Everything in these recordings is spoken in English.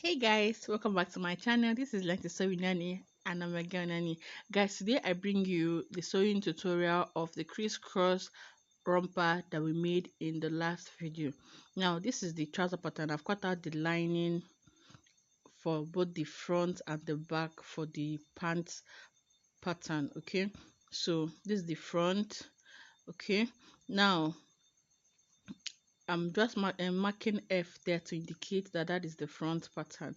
Hey guys, welcome back to my channel. This is Lenti Sewing Nani and I'm a girl Nani. Guys, today I bring you the sewing tutorial of the crisscross romper that we made in the last video. Now, this is the trouser pattern. I've cut out the lining for both the front and the back for the pants pattern. Okay, so this is the front. Okay, now I'm just marking F there to indicate that that is the front pattern.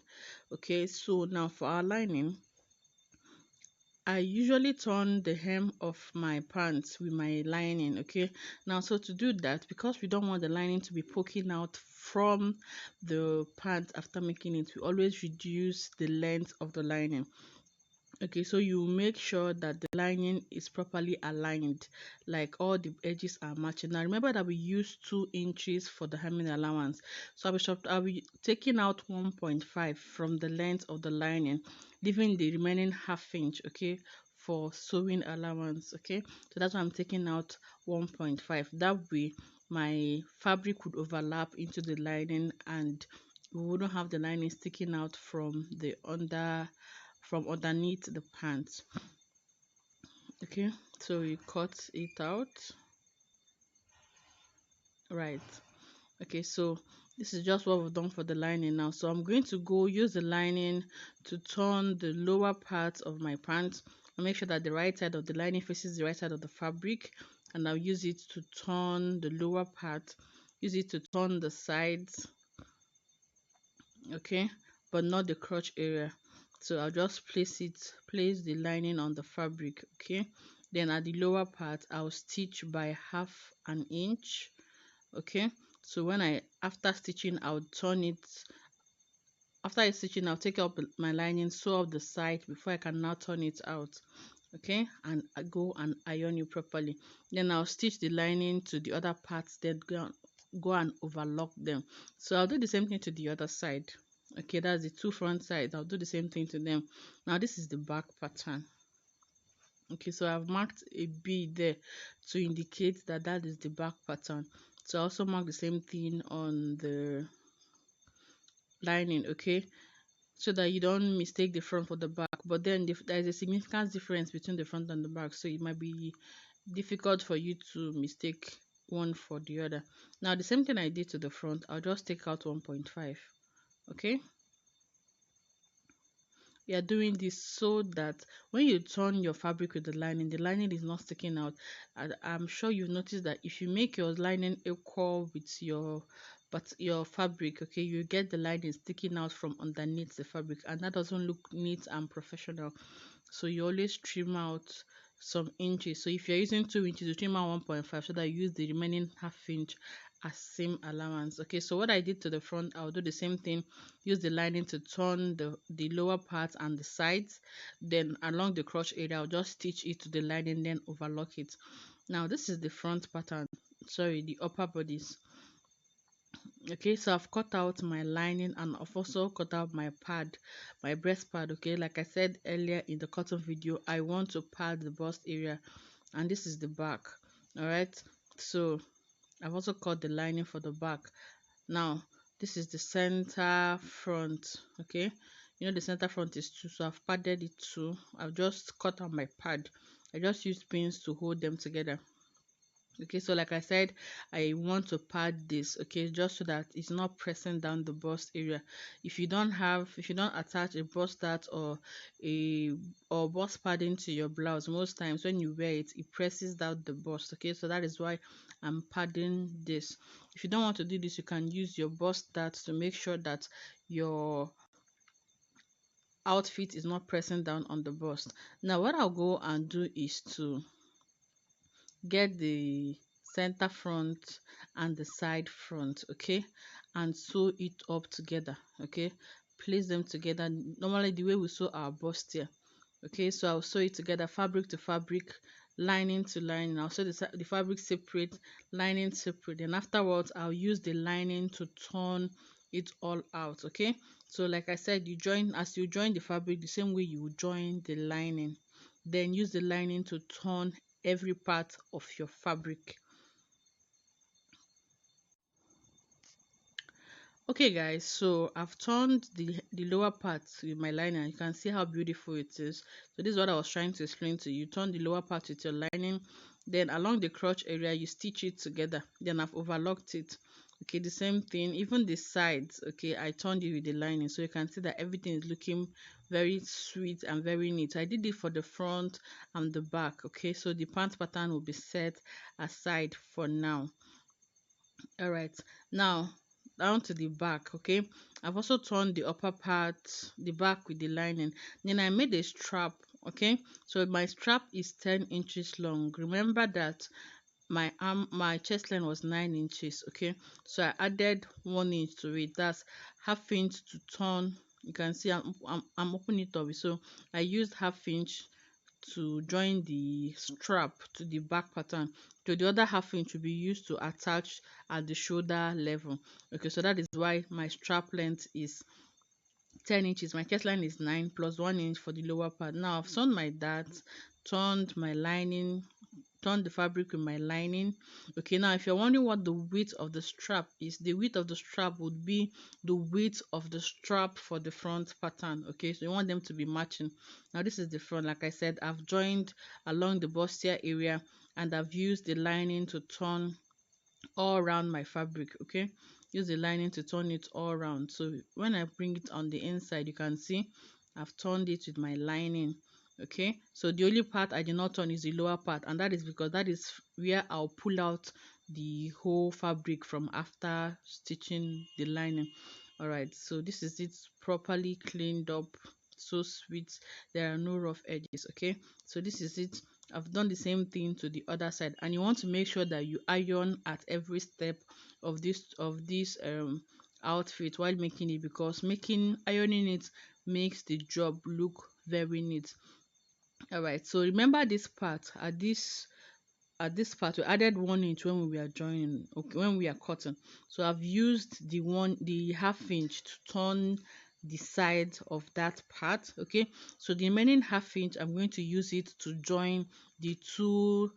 Okay, so now for our lining, I usually turn the hem of my pants with my lining. Okay, now so to do that, because we don't want the lining to be poking out from the pants after making it, we always reduce the length of the lining. Okay, so you make sure that the lining is properly aligned, like all the edges are matching. Now remember that we use 2 inches for the hemming allowance, so I'll be taking out 1.5 from the length of the lining, leaving the remaining half inch, okay, for sewing allowance. Okay, so that's why I'm taking out 1.5. That way my fabric would overlap into the lining and we wouldn't have the lining sticking out from underneath the pants. Okay, so we cut it out, right? Okay, so this is just what we've done for the lining. Now, so I'm going to go use the lining to turn the lower part of my pants and make sure that the right side of the lining faces the right side of the fabric, and I'll use it to turn the lower part, use it to turn the sides, okay, but not the crotch area. So I'll just place the lining on the fabric. Okay, then at the lower part I'll stitch by half an inch. Okay, so after stitching I'll turn it. After I stitching, I'll take up my lining, sew up the side before I can now turn it out. Okay, and I go and iron it properly. Then I'll stitch the lining to the other parts, then go and overlock them. So I'll do the same thing to the other side. Okay, that's the two front sides. I'll do the same thing to them. Now this is the back pattern. Okay, so I've marked a B there to indicate that that is the back pattern. So I also mark the same thing on the lining. Okay, so that you don't mistake the front for the back. But then there is a significant difference between the front and the back, so it might be difficult for you to mistake one for the other. Now the same thing I did to the front, I'll just take out 1.5. Okay, you are doing this so that when you turn your fabric with the lining is not sticking out. And I'm sure you've noticed that if you make your lining equal with your fabric, okay, you get the lining sticking out from underneath the fabric, and that doesn't look neat and professional. So you always trim out some inches. So if you're using 2 inches, you trim out 1.5 so that you use the remaining half inch as seam allowance. Okay, so what I did to the front, I'll do the same thing. Use the lining to turn the lower part and the sides. Then along the crotch area, I'll just stitch it to the lining, then overlock it. Now this is the front pattern, sorry, the upper bodice. Okay, so I've cut out my lining and I've also cut out my pad, my breast pad. Okay, like I said earlier in the cotton video, I want to pad the bust area, and this is the back. All right, so I've also cut the lining for the back. Now this is the center front. Okay, you know the center front is 2, so I've padded it 2. I've just cut out my pad. I just used pins to hold them together. Okay, so like I said, I want to pad this, okay, just so that it's not pressing down the bust area. If you don't attach a bust dart or bust padding to your blouse, most times when you wear it, it presses down the bust. Okay, so that is why I'm padding this. If you don't want to do this, you can use your bust dart to make sure that your outfit is not pressing down on the bust. Now what I'll go and do is to get the center front and the side front, okay, and sew it up together. Okay, place them together normally the way we sew our bustier. Okay, so I'll sew it together, fabric to fabric, lining to lining. I'll sew the fabric separate, lining separate, and afterwards I'll use the lining to turn it all out. Okay, so like I said, you join the fabric the same way you join the lining, then use the lining to turn every part of your fabric. Okay guys, so I've turned the lower part with my liner. You can see how beautiful it is. So this is what I was trying to explain to you. Turn the lower part with your lining, then along the crotch area you stitch it together. Then I've overlocked it. Okay, the same thing, even the sides. Okay, I turned it with the lining, so you can see that everything is looking very sweet and very neat. I did it for the front and the back. Okay, so the pant pattern will be set aside for now. All right, now down to the back. Okay, I've also turned the upper part, the back with the lining. Then I made a strap. Okay, so my strap is 10 inches long. Remember that my chest line was 9 inches. Okay, so I added 1 inch to it. That's half inch to turn. You can see I'm opening it up, so I used half inch to join the strap to the back pattern. So the other half inch will be used to attach at the shoulder level. Okay, so that is why my strap length is 10 inches. My chest line is 9 plus 1 inch for the lower part. Now I've sewn my darts, turned my lining, turn the fabric with my lining. Okay, now if you're wondering what the width of the strap is, the width of the strap would be the width of the strap for the front pattern. Okay, so you want them to be matching. Now this is the front. Like I said, I've joined along the bustier area and I've used the lining to turn all around my fabric. Okay, use the lining to turn it all around. So when I bring it on the inside, you can see I've turned it with my lining. Okay, so the only part I did not turn is the lower part, and that is because that is where I'll pull out the whole fabric from after stitching the lining. All right, so this is it, properly cleaned up, so sweet, there are no rough edges. Okay, so this is it. I've done the same thing to the other side, and you want to make sure that you iron at every step of this outfit while making it, because making ironing it makes the job look very neat. All right, so remember this part, at this part we added 1 inch when we were joining, okay, when we are cutting. So I've used the half inch to turn the side of that part. Okay, so the remaining half inch I'm going to use it to join the two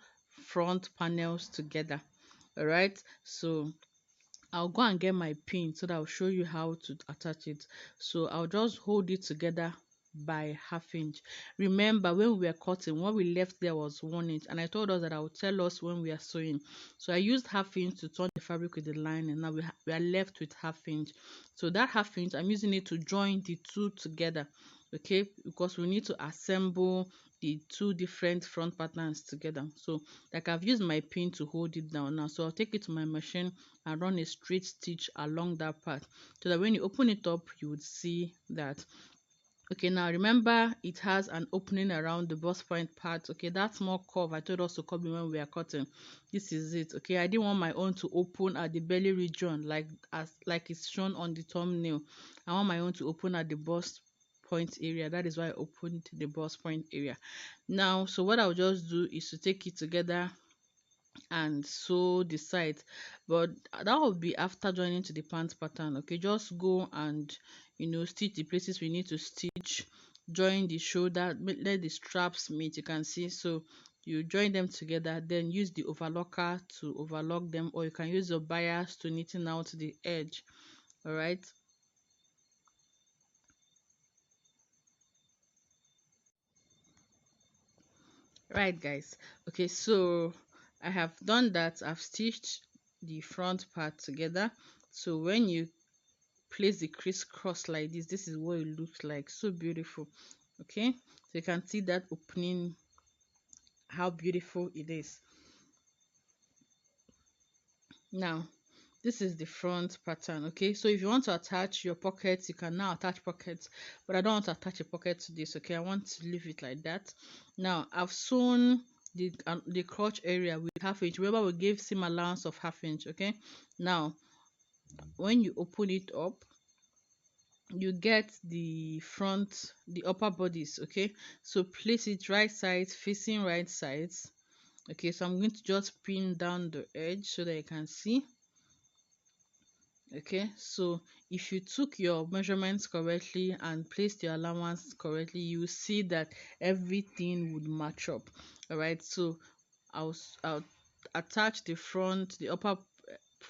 front panels together. All right, so I'll go and get my pin so that I'll show you how to attach it. So I'll just hold it together by half inch. Remember, when we were cutting, what we left there was 1 inch, and I told us that I would tell us when we are sewing. So I used half inch to turn the fabric with the line, and now we are left with half inch. So that half inch, I'm using it to join the two together. Okay, because we need to assemble the two different front patterns together. So like I've used my pin to hold it down now, so I'll take it to my machine and run a straight stitch along that part, so that when you open it up you would see that. Okay, now remember it has an opening around the bust point part. Okay, that small curve I told us to come in when we are cutting, this is it. Okay, I didn't want my own to open at the belly region like it's shown on the thumbnail. I want my own to open at the bust point area. That is why I opened the bust point area. Now, so what I'll just do is to take it together and sew the sides, but that will be after joining to the pants pattern. Okay, just go and stitch the places we need to stitch, join the shoulder, let the straps meet. You can see, so you join them together, then use the overlocker to overlock them, or you can use your bias to knitting out the edge. All right, right guys. Okay, so I have done that. I've stitched the front part together. So when you place the crisscross like this is what it looks like, so beautiful. Okay, so you can see that opening, how beautiful it is. Now this is the front pattern. Okay, so if you want to attach your pockets, you can now attach pockets, but I don't want to attach a pocket to this. Okay, I want to leave it like that. Now I've sewn the crotch area with half inch. Remember, we gave seam allowance of half inch. Okay, now when you open it up, you get the upper bodice. Okay, so place it right side facing right sides. Okay, so I'm going to just pin down the edge so that you can see. Okay, so if you took your measurements correctly and placed your allowance correctly, you will see that everything would match up. All right, so I'll attach the upper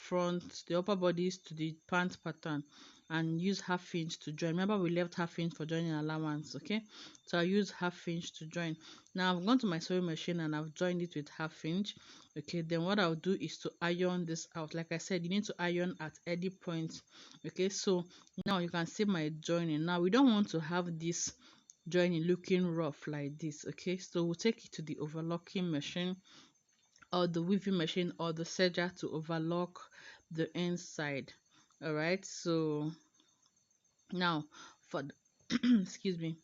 the upper bodice to the pant pattern and use half inch to join. Remember, we left half inch for joining allowance. Okay, so I use half inch to join. Now I've gone to my sewing machine and I've joined it with half inch. Okay, then what I'll do is to iron this out. Like I said, you need to iron at any point. Okay, so now you can see my joining. Now we don't want to have this joining looking rough like this. Okay, so we'll take it to the overlocking machine or the weaving machine or the serger to overlock the inside. All right, so now for the excuse me,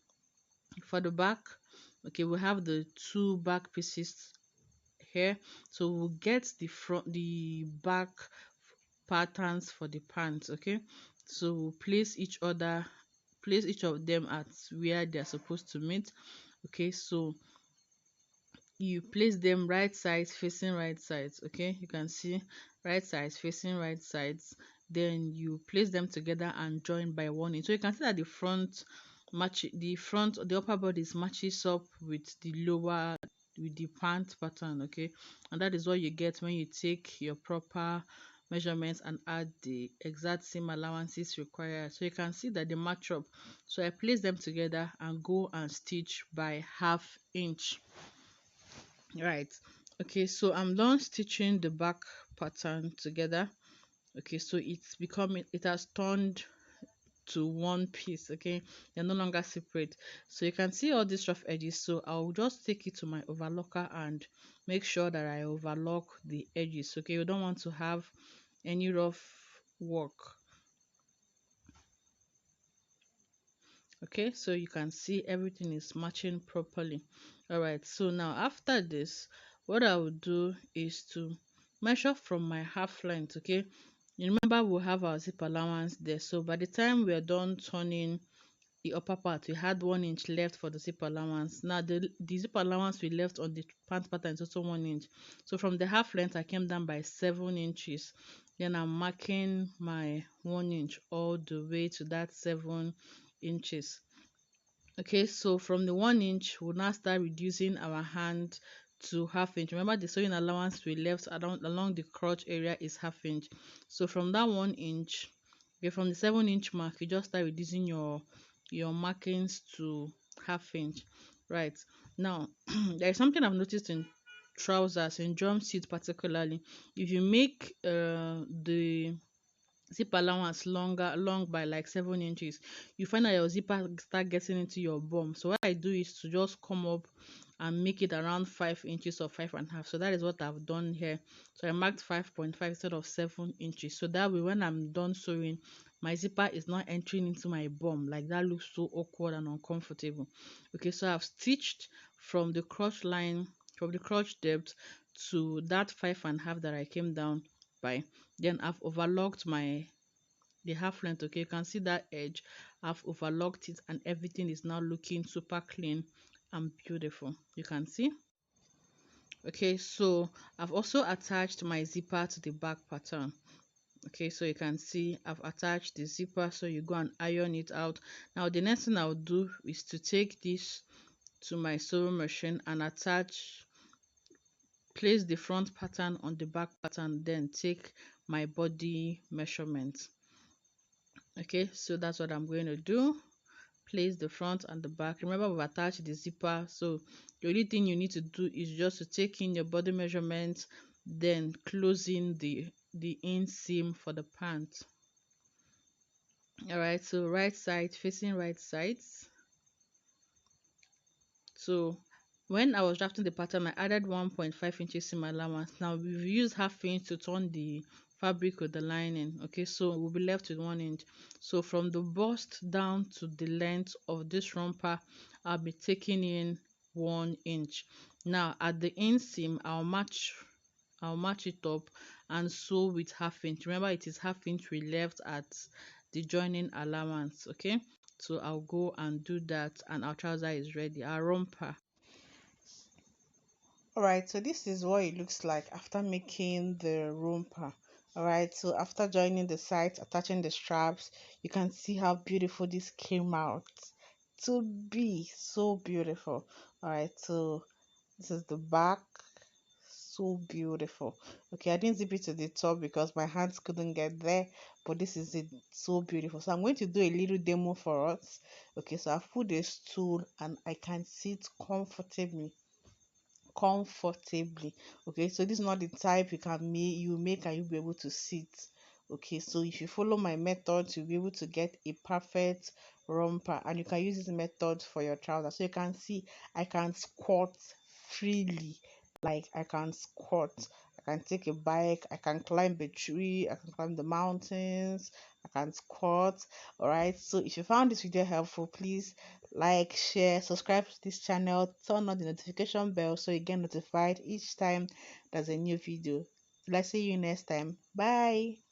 for the back, okay, we have the two back pieces here, so we'll get the back patterns for the pants. Okay, so we'll place each of them at where they're supposed to meet. Okay, so you place them right sides facing right sides. Okay, you can see right sides facing right sides, then you place them together and join by 1 inch. So you can see that the upper body matches up with the lower, with the pant pattern. Okay, and that is what you get when you take your proper measurements and add the exact seam allowances required. So you can see that they match up. So I place them together and go and stitch by ½ inch. Right, okay, so I'm done stitching the back pattern together. Okay, so it has turned to one piece. Okay, they're no longer separate, so you can see all these rough edges. So I'll just take it to my overlocker and make sure that I overlock the edges. Okay, you don't want to have any rough work. Okay, so you can see everything is matching properly. All right, so now after this, what I will do is to measure from my half length. Okay, you remember we'll have our zip allowance there, so by the time we're done turning the upper part, we had 1 inch left for the zip allowance. Now the zip allowance we left on the pant pattern is also 1 inch, so from the half length I came down by 7 inches. Then I'm marking my 1 inch all the way to that 7 inches. Okay, so from the 1 inch we'll now start reducing our hand to ½ inch. Remember, the sewing allowance we left along the crotch area is ½ inch. So from that 1 inch, okay, from the 7 inch mark, you just start reducing your markings to ½ inch. Right, now there is something I've noticed in trousers, in jumpsuit particularly. If you make the zip allowance long by like 7 inches, you find that your zipper start getting into your bum. So what I do is to just come up and make it around 5 inches or 5.5. So that is what I've done here. So I marked 5.5 instead of 7 inches, so that way when I'm done sewing, my zipper is not entering into my bum. Like, that looks so awkward and uncomfortable. Okay, so I've stitched from the crotch line, from the crotch depth to that 5.5 that I came down by. Then I've overlocked the half length. Okay, you can see that edge. I've overlocked it and everything is now looking super clean and beautiful. You can see. Okay, so I've also attached my zipper to the back pattern. Okay, so you can see I've attached the zipper, so you go and iron it out. Now the next thing I'll do is to take this to my sewing machine and place the front pattern on the back pattern, then take my body measurement. Okay, so that's what I'm going to do. Place the front and the back. Remember, we've attached the zipper, so the only thing you need to do is just to take in your body measurements, then close in the inseam for the pant. All right, so right side facing right sides. So when I was drafting the pattern, I added 1.5 inches seam allowance. Now we've used ½ inch to turn the fabric with the lining. Okay, so we'll be left with 1 inch. So from the bust down to the length of this romper, I'll be taking in 1 inch. Now at the inseam, I'll match it up and sew with ½ inch. Remember, it is ½ inch we left at the joining allowance. Okay, so I'll go and do that, and our trouser is ready, our romper. All right, so this is what it looks like after making the romper. All right, so after joining the sides, attaching the straps, you can see how beautiful this came out to be. So beautiful. All right, so this is the back. so beautiful. Okay, I didn't zip it to the top because my hands couldn't get there, but this is it, so beautiful. So I'm going to do a little demo for us. Okay, so I've put a stool and I can sit comfortably. Okay, so this is not the type you make and you'll be able to sit. Okay, so if you follow my method, you'll be able to get a perfect romper, and you can use this method for your trousers. So you can see I can squat freely, like I can squat, I can take a bike, I can climb a tree, I can climb the mountains, I can squat. All right, so if you found this video helpful, please like, share, subscribe to this channel, turn on the notification bell so you get notified each time there's a new video. Let's see you next time. Bye.